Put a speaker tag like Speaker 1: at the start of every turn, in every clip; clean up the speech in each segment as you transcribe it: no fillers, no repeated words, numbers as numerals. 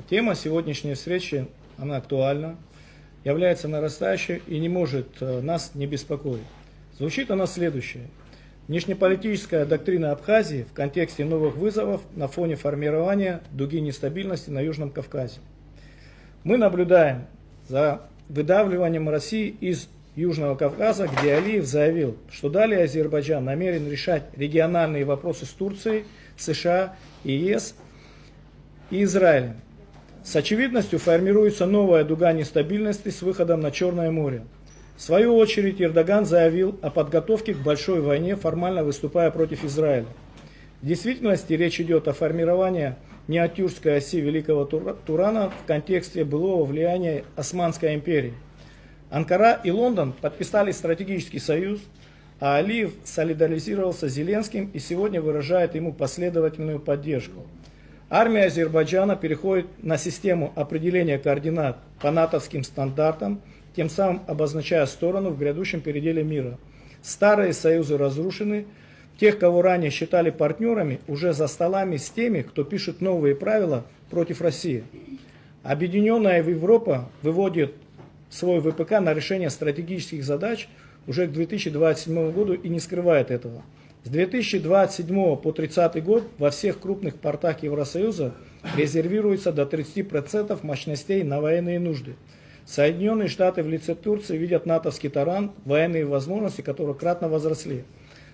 Speaker 1: Тема сегодняшней встречи, она актуальна, является нарастающей и не может нас не беспокоить. Звучит она следующее. Внешнеполитическая доктрина Абхазии в контексте новых вызовов на фоне формирования дуги нестабильности на Южном Кавказе. Мы наблюдаем за выдавливанием России из Южного Кавказа, где Алиев заявил, что далее Азербайджан намерен решать региональные вопросы с Турцией, США, ЕС и Израилем. С очевидностью формируется новая дуга нестабильности с выходом на Черное море. В свою очередь Эрдоган заявил о подготовке к большой войне, формально выступая против Израиля. В действительности речь идет о формировании миниатюрской оси Великого Турана в контексте былого влияния Османской империи. Анкара и Лондон подписали стратегический союз, а Алиев солидаризировался с Зеленским и сегодня выражает ему последовательную поддержку. Армия Азербайджана переходит на систему определения координат по натовским стандартам, тем самым обозначая сторону в грядущем переделе мира. Старые союзы разрушены, тех, кого ранее считали партнерами, уже за столами с теми, кто пишет новые правила против России. Объединенная Европа выводит свой ВПК на решение стратегических задач уже к 2027 году и не скрывает этого. С 2027 по 2030 год во всех крупных портах Евросоюза резервируется до 30% мощностей на военные нужды. Соединенные Штаты в лице Турции видят натовский таран, военные возможности которого кратно возросли.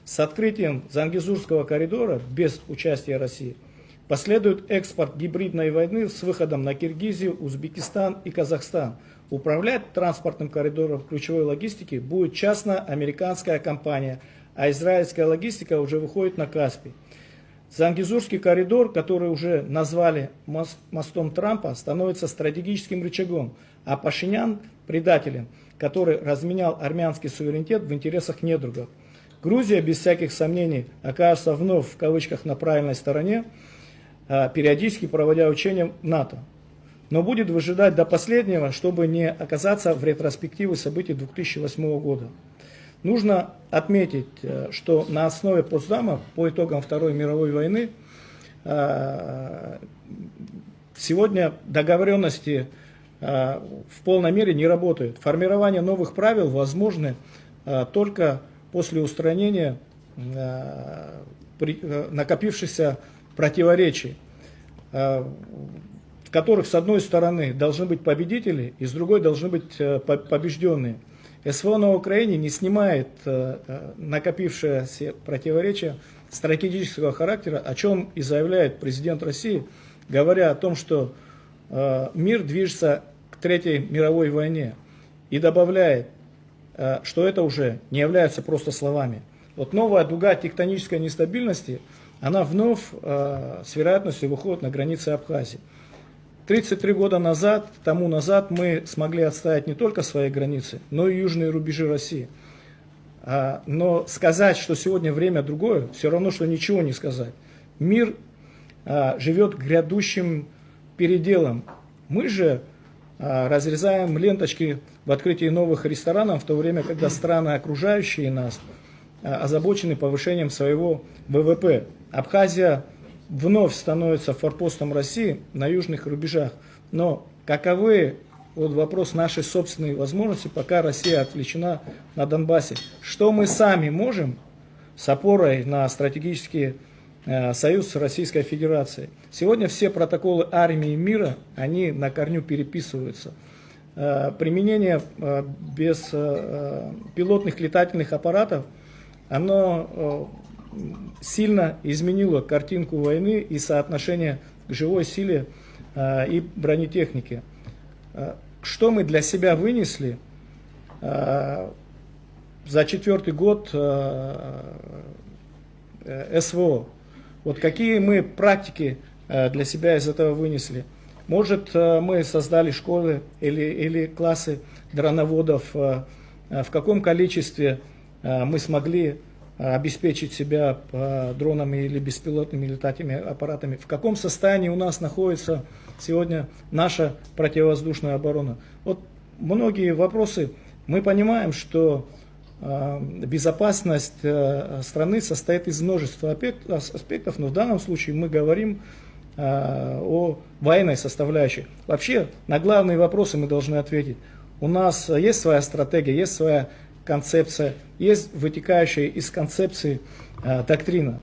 Speaker 1: С открытием Зангезурского коридора без участия России последует экспорт гибридной войны с выходом на Киргизию, Узбекистан и Казахстан. Управлять транспортным коридором ключевой логистики будет частно-американская компания, а израильская логистика уже выходит на Каспий. Зангезурский коридор, который уже назвали мостом Трампа, становится стратегическим рычагом, а Пашинян – предателем, который разменял армянский суверенитет в интересах недругов. Грузия, без всяких сомнений, окажется вновь в кавычках на правильной стороне, периодически проводя учения НАТО. Но будет выжидать до последнего, чтобы не оказаться в ретроспективе событий 2008 года. Нужно отметить, что на основе Потсдама по итогам Второй мировой войны сегодня договоренности в полной мере не работают. Формирование новых правил возможно только после устранения накопившихся противоречий, в которых с одной стороны должны быть победители и с другой должны быть побежденные. СВО на Украине не снимает накопившееся противоречия стратегического характера, о чем и заявляет президент России, говоря о том, что мир движется к Третьей мировой войне, и добавляет, что это уже не является просто словами. Вот новая дуга тектонической нестабильности, она вновь с вероятностью выходит на границы Абхазии. 33 года тому назад мы смогли отстоять не только свои границы, но и южные рубежи России. Но сказать, что сегодня время другое, все равно, что ничего не сказать. Мир живет грядущим переделом. Мы же разрезаем ленточки в открытии новых ресторанов, в то время, когда страны, окружающие нас, озабочены повышением своего ВВП. Абхазия вновь становится форпостом России на южных рубежах. Но каковы, вот вопрос нашей собственной возможности, пока Россия отвлечена на Донбассе? Что мы сами можем с опорой на стратегический союз с Российской Федерацией? Сегодня все протоколы армии мира, они на корню переписываются. Применение беспилотных летательных аппаратов, оно сильно изменило картинку войны и соотношение к живой силе и бронетехнике. Что мы для себя вынесли за 4-й год СВО? Вот какие мы практики для себя из этого вынесли? Может, мы создали школы или классы дроноводов, в каком количестве мы смогли обеспечить себя дронами или беспилотными летательными аппаратами. В каком состоянии у нас находится сегодня наша противовоздушная оборона? Вот многие вопросы. Мы понимаем, что безопасность страны состоит из множества аспектов, но в данном случае мы говорим о военной составляющей. Вообще, на главные вопросы мы должны ответить. У нас есть своя стратегия, есть своя концепция, есть вытекающая из концепции доктрина.